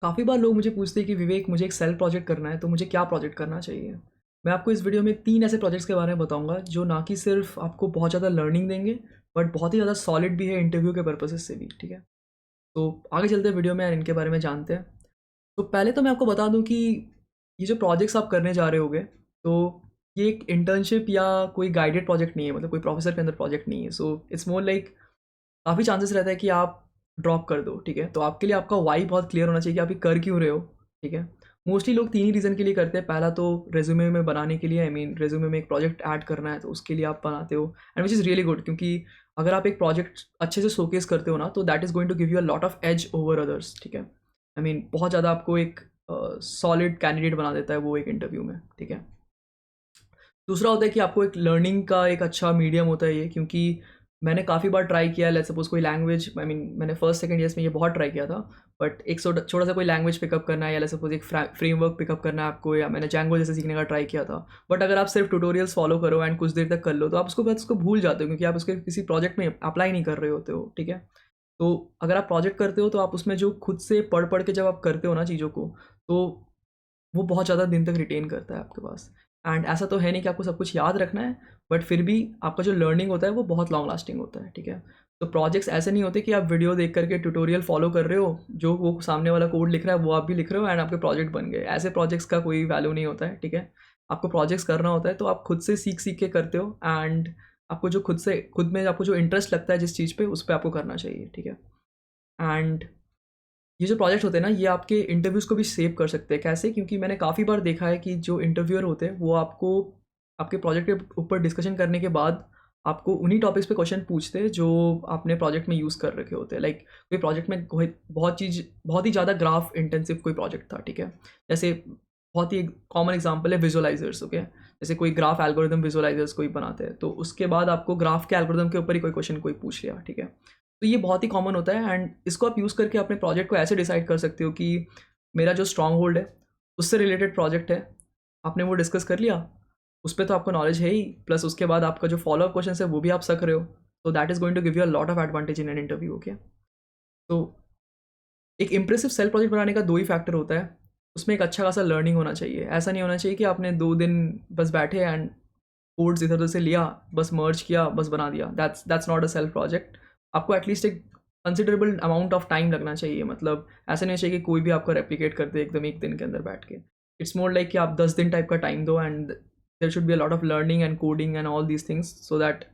काफ़ी बार लोग मुझे पूछते हैं कि विवेक, मुझे एक सेल्फ प्रोजेक्ट करना है, तो मुझे क्या प्रोजेक्ट करना चाहिए। मैं आपको इस वीडियो में 3 ऐसे प्रोजेक्ट्स के बारे में बताऊंगा जो ना कि सिर्फ आपको बहुत ज़्यादा लर्निंग देंगे, बट बहुत ही ज़्यादा सॉलिड भी है इंटरव्यू के पर्पसेस से भी। ठीक है, तो आगे चलते हैं वीडियो में और इनके बारे में जानते हैं। तो पहले तो मैं आपको बता दूं कि ये जो प्रोजेक्ट्स आप करने जा रहे होगे, तो ये एक इंटर्नशिप या कोई गाइडेड प्रोजेक्ट नहीं है, मतलब कोई प्रोफेसर के अंदर प्रोजेक्ट नहीं है। सो इट्स मोर लाइक काफ़ी चांसेस रहता है कि आप ड्रॉप कर दो। ठीक है, तो आपके लिए आपका वाई बहुत क्लियर होना चाहिए कि आप ये कर क्यों रहे हो। ठीक है, मोस्टली लोग 3 ही रीज़न के लिए करते हैं। पहला तो रेज्यूमे में बनाने के लिए, आई मीन रेज्यूमे में एक प्रोजेक्ट ऐड करना है तो उसके लिए आप बनाते हो, and which is really good, क्योंकि अगर आप एक प्रोजेक्ट अच्छे से शोकेस करते हो ना, तो that is going to give you a lot of edge over others. ठीक है, आई मीन बहुत ज़्यादा आपको एक सॉलिड कैंडिडेट बना देता है वो एक इंटरव्यू में। ठीक है, दूसरा होता है कि आपको एक लर्निंग का एक अच्छा मीडियम होता है ये, क्योंकि मैंने काफ़ी बार ट्राई किया है। लेट्स सपोज कोई लैंग्वेज, आई मीन मैंने फर्स्ट सेकंड ईयर्स में ये बहुत ट्राई किया था, बट एक छोटा सा कोई लैंग्वेज पिकअप करना है, या लेट्स सपोज एक फ्रेमवर्क पिकअप करना है आपको, या मैंने जैंगो जैसे सीखने का ट्राई किया था। बट अगर आप सिर्फ ट्यूटोरियल्स फॉलो करो एंड कुछ देर तक कर लो, तो आप उसको बाद उसको भूल जाते हो, क्योंकि आप उसके किसी प्रोजेक्ट में अप्लाई नहीं कर रहे होते हो। ठीक है, तो अगर आप प्रोजेक्ट करते हो तो आप उसमें जो खुद से पढ़ पढ़ के जब आप करते हो ना चीज़ों को, तो वो बहुत ज़्यादा दिन तक रिटेन करता है आपके पास। एंड ऐसा तो है नहीं कि आपको सब कुछ याद रखना है, बट फिर भी आपका जो लर्निंग होता है वो बहुत लॉन्ग लास्टिंग होता है। ठीक है, तो प्रोजेक्ट्स ऐसे नहीं होते कि आप वीडियो देख करके ट्यूटोरियल फॉलो कर रहे हो, जो वो सामने वाला कोड लिख रहा है वो आप भी लिख रहे हो एंड आपके प्रोजेक्ट बन गए। ऐसे प्रोजेक्ट्स का कोई वैल्यू नहीं होता है। ठीक है, आपको प्रोजेक्ट्स करना होता है तो आप खुद से सीख सीख के करते हो, एंड आपको जो खुद में आपको जो इंटरेस्ट लगता है जिस चीज़ पे, उस पर आपको करना चाहिए। ठीक है, एंड ये जो प्रोजेक्ट होते हैं ना, ये आपके इंटरव्यूज़ को भी सेव कर सकते हैं। कैसे? क्योंकि मैंने काफ़ी बार देखा है कि जो इंटरव्यूअर होते हैं वो आपको आपके प्रोजेक्ट के ऊपर डिस्कशन करने के बाद आपको उन्हीं टॉपिक्स पे क्वेश्चन पूछते हैं जो आपने प्रोजेक्ट में यूज़ कर रखे होते हैं। लाइक कोई प्रोजेक्ट में कोई बहुत ही ज़्यादा ग्राफ इंटेंसिव कोई प्रोजेक्ट था। ठीक है, जैसे बहुत ही कॉमन एग्जांपल है विजुअलाइजर्स। ओके, जैसे कोई ग्राफ एल्गोरिदम विजुअलाइजर्स कोई बनाते हैं, तो उसके बाद आपको ग्राफ के एल्गोरिदम के ऊपर ही कोई क्वेश्चन कोई पूछ लिया। ठीक है, तो ये बहुत ही कॉमन होता है, एंड इसको आप यूज़ करके अपने प्रोजेक्ट को ऐसे डिसाइड कर सकते हो कि मेरा जो स्ट्रॉन्ग होल्ड है उससे रिलेटेड प्रोजेक्ट है, आपने वो डिस्कस कर लिया, उस पर तो आपको नॉलेज है ही, प्लस उसके बाद आपका जो फॉलो अप क्वेश्चन है वो भी आप सक रहे हो, तो that is going to give you a lot of advantage in an interview. Okay, तो एक इंप्रेसिव सेल्फ प्रोजेक्ट बनाने का 2 ही फैक्टर होता है, उसमें एक अच्छा खासा लर्निंग होना चाहिए। ऐसा नहीं होना चाहिए कि आपने 2 दिन बस बैठे एंड कोड्स इधर उधर से लिया, बस मर्ज किया, बस बना दिया। That's not a self project. आपको एटलीस्ट एक कंसिडरेबल अमाउंट ऑफ टाइम लगना चाहिए। मतलब ऐसा नहीं चाहिए कि कोई भी आपको रेप्लिकेट कर दे एकदम एक दिन के अंदर बैठ के। इट्स मोर लाइक कि आप 10 दिन टाइप का टाइम दो, and there should be a lot of learning and coding and all these things, so that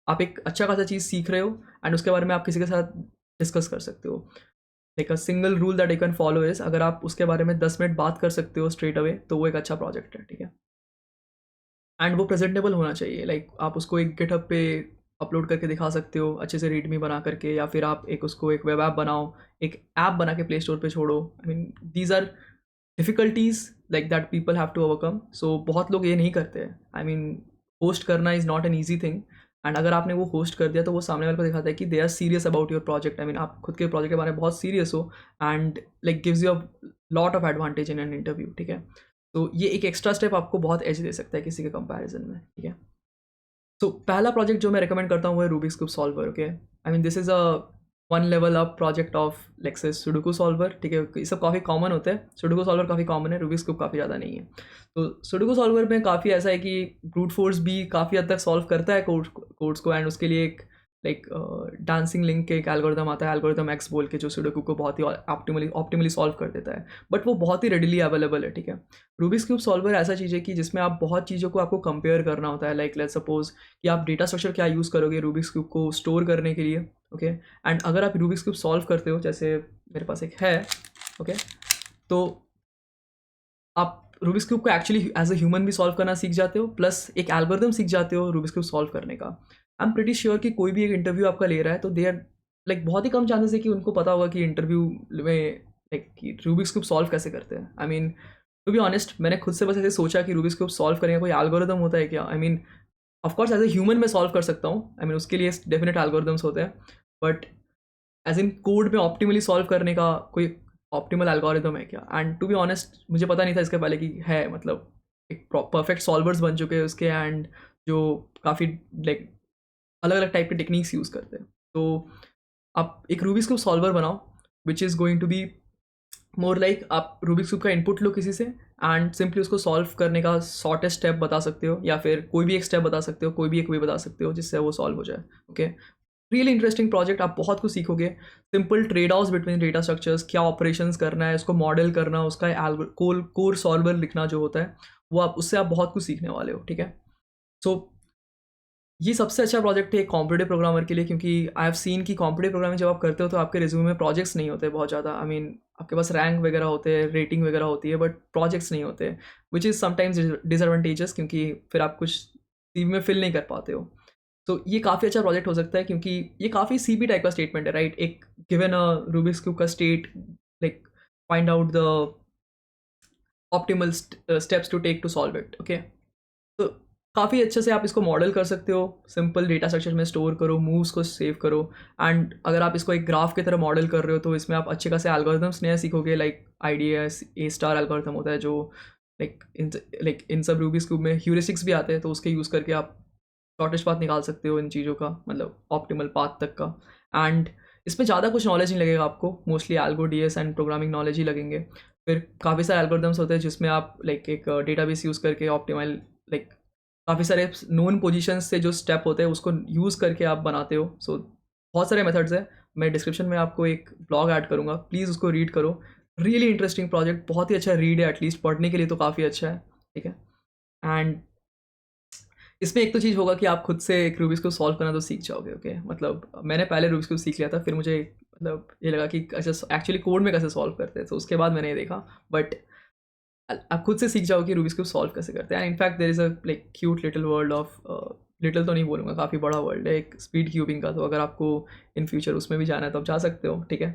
आप एक अच्छा खासा चीज़ सीख रहे हो एंड उसके बारे में आप किसी के साथ डिस्कस कर सकते हो। Like a single rule that you can follow is, अगर आप उसके बारे में 10 मिनट बात कर सकते हो स्ट्रेट अवे, तो वो एक अच्छा प्रोजेक्ट है। ठीक है, एंड वो प्रेजेंटेबल होना चाहिए। लाइक आप उसको एक गिटहब पे अपलोड करके दिखा सकते हो अच्छे से रीडमी बना करके, या फिर आप एक उसको एक वेब ऐप बनाओ, एक ऐप बना के प्ले स्टोर पे छोड़ो। I mean these are difficulties like that people have to overcome. So बहुत लोग ये नहीं करते हैं। आई मीन होस्ट करना is not an easy thing, and अगर आपने वो होस्ट कर दिया तो वो सामने वाले को दिखाता है कि they are serious about your project. I mean आप खुद के प्रोजेक्ट के बारे में बहुत सीरियस हो, and like gives you a lot of advantage in an interview. ठीक है, तो ये एक एक्स्ट्रा स्टेप आपको बहुत एज दे सकता है किसी के कंपैरिजन में। ठीक है, तो पहला प्रोजेक्ट जो मैं रिकमेंड करता हूँ वो है Rubik's cube solver. Okay, I mean this is a 1 level up project of Lexus sudoku solver. ठीक है, ये सब काफ़ी कॉमन होते हैं। सुडोकू सॉल्वर काफ़ी कॉमन है, रूबिक्स क्यूब काफ़ी ज़्यादा नहीं है। तो सुडोकू सॉल्वर में काफ़ी ऐसा है कि ब्रूट फोर्स भी काफ़ी हद तक सॉल्व करता है कोड्स को, एंड उसके लिए एक लाइक डांसिंग लिंक के एक एल्गोरिदम आता है, एल्गोरिदम एक्स बोल के, जो सुडोकू को बहुत ही ऑप्टिमली सॉल्व कर देता है, बट वो बहुत ही रेडिली अवेलेबल है। ठीक है, रूबिक्स क्यूब सॉल्वर ऐसा चीज़ है कि जिसमें आप बहुत चीज़ों को आपको कंपेयर करना होता है। लाइक लेट्स सपोज कि आप डेटा स्ट्रक्चर क्या यूज़ करोगे रूबिक्स क्यूब को स्टोर करने के लिए। ओके, एंड अगर आप रूबिक्स क्यूब सॉल्व करते हो, जैसे मेरे पास एक है, ओके, तो आप रूबिक्स क्यूब को एक्चुअली एज अ ह्यूमन भी सॉल्व करना सीख जाते हो, प्लस एक एल्गोरिदम सीख जाते हो रूबिक्स क्यूब सॉल्व करने का। आई एम प्रीटी श्योर कि कोई भी एक इंटरव्यू आपका ले रहा है तो दे आर लाइक बहुत ही कम चांसेस है कि उनको पता होगा कि इंटरव्यू में लाइक कि रूबिक्स क्यूब सॉल्व कैसे करते हैं। I mean to be honest, मैंने खुद से बस ऐसे सोचा कि रूबिक्स क्यूब सॉल्व करने का कोई एल्गोरिदम होता है क्या। I mean of course as a human मैं सॉल्व कर सकता हूँ, आई मीन उसके लिए डेफिनेट एल्गोरिदम्स होते हैं, बट एज इन कोड में ऑप्टिमली सॉल्व करने का कोई ऑप्टिमल एल्गोरिदम है क्या। एंड टू बी ऑनेस्ट मुझे पता नहीं था इसके पहले कि है, मतलब एक परफेक्ट सॉल्वर्स बन चुके हैं उसके, एंड जो काफ़ी लाइक अलग अलग टाइप के टेक्निक्स यूज़ करते हैं। तो आप एक रूबिक्स क्यूब सॉल्वर बनाओ which is going to be more like आप रूबिक्स क्यूब का इनपुट लो किसी से एंड सिंपली उसको सॉल्व करने का शॉर्टेस्ट स्टेप बता सकते हो, या फिर कोई भी एक स्टेप बता सकते हो, कोई भी एक वे बता सकते हो जिससे वो सॉल्व हो जाए। ओके, रियली इंटरेस्टिंग प्रोजेक्ट, आप बहुत कुछ सीखोगे। Simple trade offs between data structures, क्या ऑपरेशंस करना है, उसको मॉडल करना, उसका कोर सॉल्वर लिखना जो होता है वो, आप उससे आप बहुत कुछ सीखने वाले हो। ठीक है, सो ये सबसे अच्छा प्रोजेक्ट है एक कॉम्पिटिटिव प्रोग्रामर के लिए, क्योंकि आई हैव सीन कि कॉम्पिटिटिव प्रोग्रामिंग जब आप करते हो तो आपके रिज्यूमे में प्रोजेक्ट्स नहीं होते बहुत ज़्यादा। आई मीन आपके पास रैंक वगैरह होते हैं, रेटिंग वगैरह होती है, बट प्रोजेक्ट्स नहीं होते, विच इज़ समटाइम्स डिसएडवांटेजेस, क्योंकि फिर आप कुछ सीवी में फिल नहीं कर पाते हो। तो ये काफ़ी अच्छा प्रोजेक्ट हो सकता है, क्योंकि ये काफ़ी सीपी टाइप का स्टेटमेंट है, राइट? एक गिवन अ रूबिक्स क्यूब का state, like find out the optimal steps to take to solve it. Okay, तो काफ़ी अच्छे से आप इसको मॉडल कर सकते हो, सिंपल डेटा स्ट्रक्चर में स्टोर करो, मूव्स को सेव करो, एंड अगर आप इसको एक ग्राफ की तरह मॉडल कर रहे हो तो इसमें आप अच्छे खासे एल्गोरिथम्स नए सीखोगे, लाइक IDS ए स्टार एल्गोरिथम होता है जो इन सब रूबीज क्यूब में ह्यूरिस्टिक्स भी आते हैं, तो उसके यूज़ करके आप शॉर्टेस्ट पाथ निकाल सकते हो इन चीज़ों का, मतलब ऑप्टिमल पाथ तक का। एंड इसमें ज़्यादा कुछ नॉलेज नहीं लगेगा आपको, mostly algo DS and programming knowledge ही लगेंगे। फिर काफ़ी सारे एल्गोरिथम्स होते हैं जिसमें आप लाइक एक डेटाबेस यूज़ करके ऑप्टिमल, लाइक काफ़ी सारे नोन पोजीशंस से जो स्टेप होते हैं उसको यूज़ करके आप बनाते हो। सो बहुत सारे मेथड्स हैं, मैं डिस्क्रिप्शन में आपको एक ब्लॉग ऐड करूँगा, प्लीज़ उसको रीड करो। रियली इंटरेस्टिंग प्रोजेक्ट, बहुत ही अच्छा रीड है, एटलीस्ट पढ़ने के लिए तो काफ़ी अच्छा है। ठीक है, एंड इसमें एक तो चीज़ होगा कि आप खुद से एक रूबिक्स को सॉल्व करना तो सीख जाओगे। ओके, मतलब मैंने पहले रूबिक्स को सीख लिया था, फिर मुझे मतलब ये लगा कि अच्छा एक्चुअली कोड में कैसे सॉल्व करते हैं, तो उसके बाद मैंने ये देखा। बट आप खुद से सीख जाओ कि रूबिक्स क्यूब सॉल्व कैसे करते हैं। And in fact there is a like cute little world of, little तो नहीं बोलूँगा, काफ़ी बड़ा वर्ल्ड है एक स्पीड क्यूबिंग का, तो अगर आपको इन फ्यूचर उसमें भी जाना है तो आप जा सकते हो। ठीक है,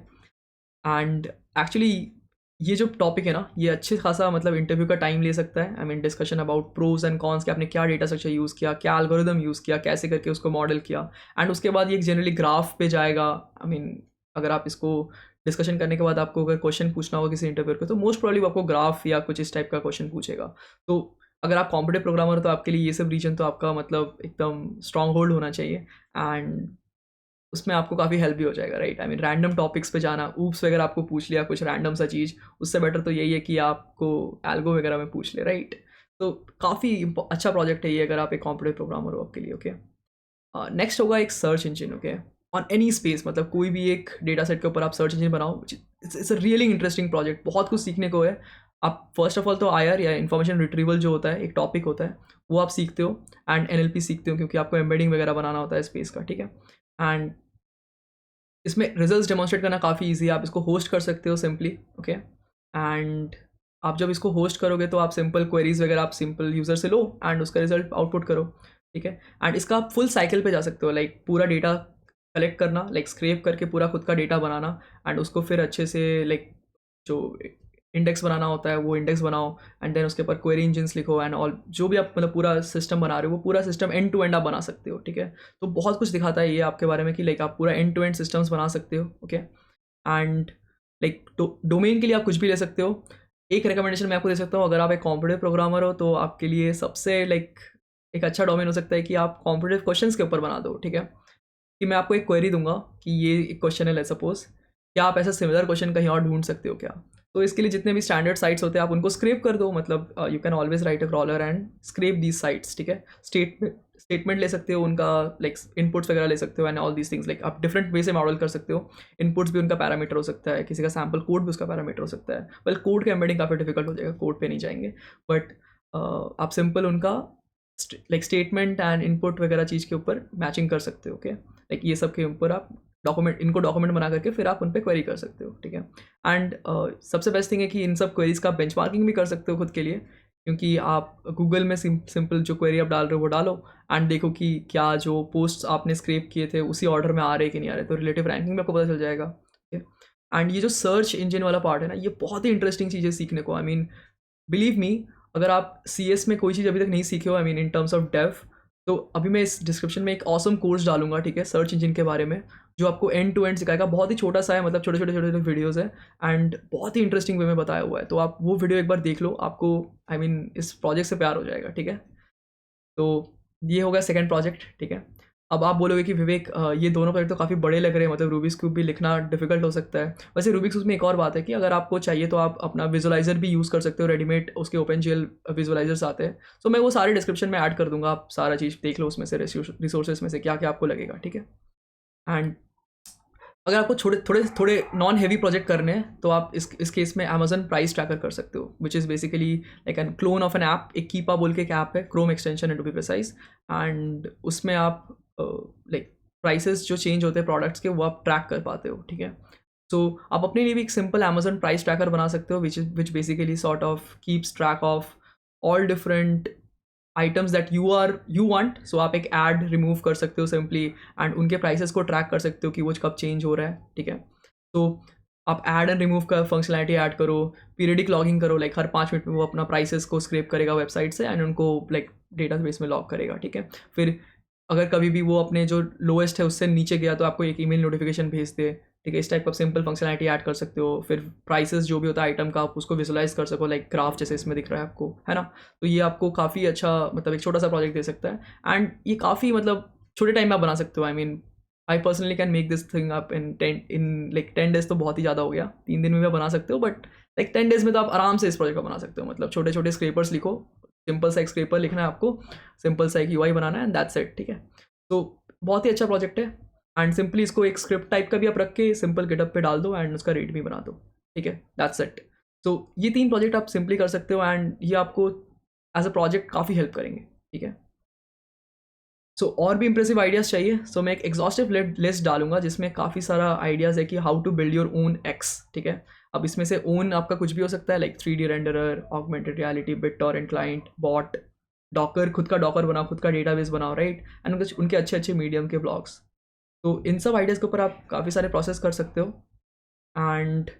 एंड एक्चुअली ये जो टॉपिक है ना, ये अच्छे खासा मतलब इंटरव्यू का टाइम ले सकता है। I mean discussion about pros and cons, कि आपने क्या डेटा स्ट्रक्चर यूज़ किया, क्या एल्गोरिदम यूज़ किया, कैसे करके उसको मॉडल किया, एंड उसके बाद ये एक जनरली ग्राफ पे जाएगा। आई मीन अगर आप इसको डिस्कशन करने के बाद आपको अगर क्वेश्चन पूछना होगा किसी इंटरव्यू को, तो मोस्ट प्रोबेबली आपको ग्राफ या कुछ इस टाइप का क्वेश्चन पूछेगा। तो अगर आप कॉम्पिटिटिव प्रोग्रामर हो तो आपके लिए ये सब रीजन तो आपका मतलब एकदम स्ट्रॉन्ग होल्ड होना चाहिए, एंड उसमें आपको काफ़ी हेल्प भी हो जाएगा, right? I mean random topics पे जाना, ऊप्स वगैरह आपको पूछ लिया कुछ रैंडम सा चीज़, उससे बेटर तो यही है कि आपको एल्गो वगैरह में पूछ ले, राइट? तो काफ़ी अच्छा प्रोजेक्ट है ये अगर आप एक कॉम्पिटिटिव प्रोग्रामर हो आपके लिए। ओके, नेक्स्ट होगा एक search engine. Okay, on any space, मतलब कोई भी एक डेटा सेट के ऊपर आप सर्च इंजन बनाओ। It's a really interesting project, बहुत कुछ सीखने को है। आप फर्स्ट ऑफ ऑल तो IR या इन्फॉर्मेशन रिट्रीवल जो होता है, एक टॉपिक होता है, वो आप सीखते हो, एंड NLP सीखते हो, क्योंकि आपको एम्बेडिंग वगैरह बनाना होता है स्पेस का। ठीक है, एंड इसमें रिजल्ट्स डेमोंस्ट्रेट करना काफ़ी ईजी है, आप इसको होस्ट कर सकते हो सिंपली। ओके, एंड आप जब इसको होस्ट करोगे तो आप सिंपल क्वेरीज वगैरह आप सिंपल यूज़र से लो एंड उसका रिजल्ट आउटपुट करो। ठीक है, एंड इसका आप फुल साइकिल पे जा सकते हो, लाइक पूरा डेटा कलेक्ट करना, लाइक स्क्रैप करके पूरा खुद का डेटा बनाना, एंड उसको फिर अच्छे से लाइक जो इंडेक्स बनाना होता है वो इंडेक्स बनाओ, एंड देन उसके ऊपर क्वेरी इंजन्स लिखो, एंड ऑल जो भी आप मतलब पूरा सिस्टम बना रहे हो वो पूरा सिस्टम एंड टू एंड आप बना सकते हो। ठीक है, तो बहुत कुछ दिखाता है ये आपके बारे में कि लाइक आप पूरा एंड टू एंड सिस्टम्स बना सकते हो। ओके, एंड लाइक डोमेन के लिए आप कुछ भी ले सकते हो। एक रिकमेंडेशन मैं आपको दे सकता हूँ, अगर आप एक कॉम्पिटिटिव प्रोग्रामर हो तो आपके लिए सबसे लाइक एक अच्छा डोमेन हो सकता है कि आप कॉम्पिटिटिव क्वेश्चंस के ऊपर बना दो। ठीक है, कि मैं आपको एक क्वेरी दूंगा कि ये एक क्वेश्चन है, लेट्स सपोज, क्या आप ऐसा सिमिलर क्वेश्चन कहीं और ढूंढ सकते हो क्या? तो इसके लिए जितने भी स्टैंडर्ड साइट्स होते हैं आप उनको स्क्रैप कर दो, मतलब you can always right a crawler and scrap these sites. ठीक है, स्टेटमेंट ले सकते हो उनका, लाइक इनपुट्स वगैरह ले सकते हो, and all these things, like आप डिफरेंट वे से मॉडल कर सकते हो। इनपुट्स भी उनका पैरामीटर हो सकता है, किसी का सैम्पल कोड भी उसका पैरामीटर हो सकता है। वेल कोड का एम्बेडिंग काफ़ी डिफिकल्ट हो जाएगा, कोड पे नहीं जाएंगे, बट आप सिंपल उनका लाइक स्टेटमेंट एंड इनपुट वगैरह चीज़ के ऊपर मैचिंग कर सकते हो। ओके, लाइक ये सब के ऊपर आप डॉक्यूमेंट बना करके फिर आप उन पर क्वेरी कर सकते हो। ठीक है, एंड सबसे बेस्ट थिंग है कि इन सब क्वेरीज का बेंचमार्किंग भी कर सकते हो खुद के लिए, क्योंकि आप गूगल में सिंपल जो क्वेरी आप डाल रहे हो वो डालो, एंड देखो कि क्या जो पोस्ट आपने स्क्रैप किए थे उसी ऑर्डर में आ रहे कि नहीं आ रहे, तो रिलेटिव रैंकिंग में आपको पता चल जाएगा। ठीक है, एंड ये जो सर्च इंजन वाला पार्ट है ना, ये बहुत ही इंटरेस्टिंग चीज़ें सीखने को। आई मीन बिलीव मी, अगर आप CS में कोई चीज़ अभी तक नहीं सीखे हो, I mean in terms of dev, तो अभी मैं इस डिस्क्रिप्शन में एक ऑसम कोर्स डालूंगा, ठीक है, सर्च इंजन के बारे में, जो आपको एंड टू एंड सिखाएगा। बहुत ही छोटा सा है, मतलब छोटे छोटे वीडियोस है, एंड बहुत ही इंटरेस्टिंग वे में बताया हुआ है। तो आप वो वीडियो एक बार देख लो, आपको आई मीन इस प्रोजेक्ट से प्यार हो जाएगा। ठीक है, तो ये होगा सेकेंड प्रोजेक्ट। ठीक है, अब आप बोलोगे कि विवेक ये दोनों प्रोजेक्ट तो काफ़ी बड़े लग रहे हैं, मतलब रूबिक्स क्यूब भी लिखना डिफिकल्ट हो सकता है। वैसे रूबिक्स क्यूब में एक और बात है कि अगर आपको चाहिए तो आप अपना विजुलाइजर भी यूज़ कर सकते हो, रेडीमेड उसके ओपन विजुलाइजर्स आते हैं। सो मैं वो सारे डिस्क्रिप्शन में ऐड कर दूंगा, आप सारा चीज़ देख लो उसमें से, रिसोर्सेज में से क्या क्या आपको लगेगा, ठीक है। एंड अगर आपको थोड़े नॉन हैवी प्रोजेक्ट करने हैं तो आप इस केस में अमेजन प्राइस ट्रैकर कर सकते हो, which is basically like an clone of an app. एक कीपा बोल के एक ऐप है, Chrome extension to be precise, and उसमें आप लाइक प्राइसेस जो चेंज होते हैं प्रोडक्ट्स के वो आप ट्रैक कर पाते हो, ठीक है। सो आप अपने लिए भी एक सिंपल अमेजन प्राइस ट्रैकर बना सकते हो, which basically sort of keeps track of all different items that you want. So आप एक ऐड रिमूव कर सकते हो सिंपली, एंड उनके प्राइसेस को ट्रैक कर सकते हो कि वो कब चेंज हो रहा है, ठीक है। तो आप ऐड एंड रिमूव का फंक्शनैलिटी ऐड करो, पीरियडिक लॉगिंग करो, लाइक हर 5 मिनट में वो अपना प्राइसेस को स्क्रैप करेगा वेबसाइट से एंड उनको लाइक डेटाबेस में लॉग करेगा, ठीक है। फिर अगर कभी भी वो अपने जो लोएस्ट है उससे नीचे गया तो आपको एक ईमेल नोटिफिकेशन भेज दे, ठीक है। इस टाइप का सिंपल फंक्शनैलिटी ऐड कर सकते हो। फिर प्राइसेस जो भी होता है आइटम का आप उसको विजुलाइज कर सको, लाइक ग्राफ जैसे इसमें दिख रहा है आपको, है ना। तो ये आपको काफ़ी अच्छा मतलब एक छोटा सा प्रोजेक्ट दे सकता है, एंड ये काफ़ी मतलब छोटे टाइम में आप बना सकते हो। I personally can make this thing up in like 10 days, तो बहुत ही ज़्यादा हो गया, 3 दिन में भी आप बना सकते हो, बट लाइक 10 days में तो आप आराम से इस प्रोजेक्ट को बना सकते हो। मतलब छोटे छोटे स्क्रेपर्स लिखो, सिंपल सा एक स्क्रेपर लिखना है आपको, सिंपल सा एक यूआई बनाना है, एंड दैट्स इट, ठीक है। तो बहुत ही अच्छा प्रोजेक्ट है, एंड सिंपली इसको एक स्क्रिप्ट टाइप का भी आप रख के सिंपल गिटअप पे डाल दो एंड उसका रेट भी बना दो, ठीक है। That's it. सो ये 3 प्रोजेक्ट आप सिंपली कर सकते हो, एंड ये आपको एज अ प्रोजेक्ट काफ़ी हेल्प करेंगे, ठीक है। सो और भी इंप्रेसिव आइडियाज़ चाहिए, सो मैं एक एग्जॉस्टिव लिस्ट डालूंगा जिसमें काफ़ी सारा आइडियाज़ है कि how to build your own X, ठीक है। अब इसमें से ओन आपका कुछ भी हो सकता है, like 3D renderer, augmented reality, BitTorrent client, bot, Docker, खुद का डॉकर बनाओ, खुद का डेटाबेस बनाओ, राइट। एंड उनके अच्छे अच्छे मीडियम के ब्लॉग्स। तो इन सब आइडियाज़ के ऊपर आप काफ़ी सारे प्रोसेस कर सकते हो, एंड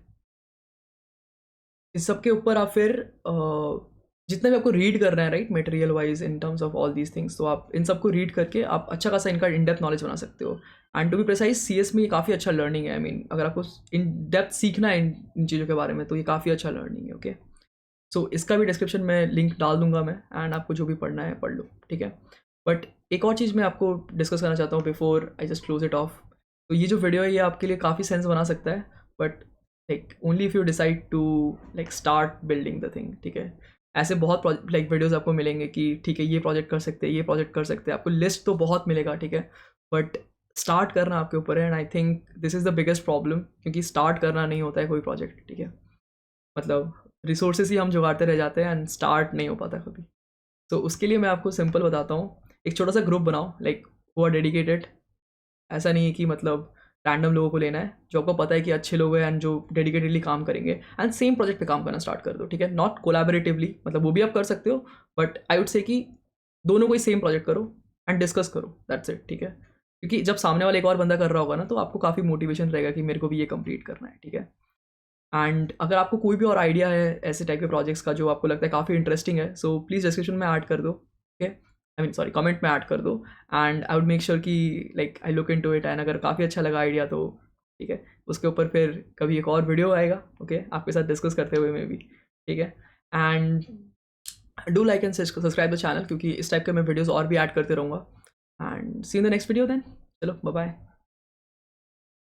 इस सब के ऊपर आप फिर जितना भी आपको रीड करना है, right, material wise in terms of all these things, तो आप इन सबको रीड करके आप अच्छा खासा इनका इन डेप्थ नॉलेज बना सकते हो। And to be precise CS में ये काफ़ी अच्छा लर्निंग है। अगर आपको इन डेप्थ सीखना है इन चीज़ों के बारे में तो ये काफ़ी अच्छा लर्निंग है, ओके। सो इसका भी डिस्क्रिप्शन में लिंक डाल दूंगा मैं, एंड आपको जो भी पढ़ना है पढ़ लो, ठीक है। बट एक और चीज़ मैं आपको डिस्कस करना चाहता हूँ before I just close it of. तो ये जो वीडियो है ये आपके लिए काफ़ी सेंस बना सकता है, but like only if you decide to like start building the thing, ठीक है। ऐसे बहुत लाइक वीडियोज़ आपको मिलेंगे कि ठीक है ये प्रोजेक्ट कर सकते हैं, ये प्रोजेक्ट कर सकते हैं, आपको लिस्ट तो बहुत मिलेगा, ठीक है। बट स्टार्ट करना आपके ऊपर है, and I think this is the biggest problem, क्योंकि स्टार्ट करना नहीं होता है कोई प्रोजेक्ट, ठीक है। मतलब रिसोर्सेज ही हम जुगाड़ते रह जाते हैं एंड स्टार्ट नहीं हो पाता कभी। तो उसके लिए मैं आपको सिंपल बताता हूँ, एक छोटा सा ग्रुप बनाओ, लाइक वो आर डेडिकेटेड। ऐसा नहीं है कि मतलब रैंडम लोगों को लेना है, जो आपको पता है कि अच्छे लोग हैं एंड जो डेडिकेटेडली काम करेंगे, एंड सेम प्रोजेक्ट पे काम करना स्टार्ट कर दो, ठीक है। नॉट कोलैबोरेटिवली, मतलब वो भी आप कर सकते हो, बट आई वुड से कि दोनों को ही सेम प्रोजेक्ट करो एंड डिस्कस करो, दैट्स इट, ठीक है। क्योंकि जब सामने वाला एक और बंदा कर रहा होगा ना तो आपको काफ़ी मोटिवेशन रहेगा कि मेरे को भी ये कंप्लीट करना है, ठीक है। एंड अगर आपको कोई भी और आइडिया है ऐसे टाइप के प्रोजेक्ट्स का जो आपको लगता है काफ़ी इंटरेस्टिंग है, सो प्लीज़ डिस्क्रिप्शन में ऐड कर दो, ओके। सॉरी, कमेंट में ऐड कर दो, and I would make sure कि like I look into it, and अगर काफ़ी अच्छा लगा आइडिया तो ठीक है, उसके ऊपर फिर कभी एक और वीडियो आएगा, ओके, आपके साथ डिस्कस करते हुए में भी, ठीक है। And do like and subscribe the channel, क्योंकि इस टाइप के मैं वीडियोज़ और भी ऐड करते रहूँगा। And see in the next video then, चलो बाय बाय।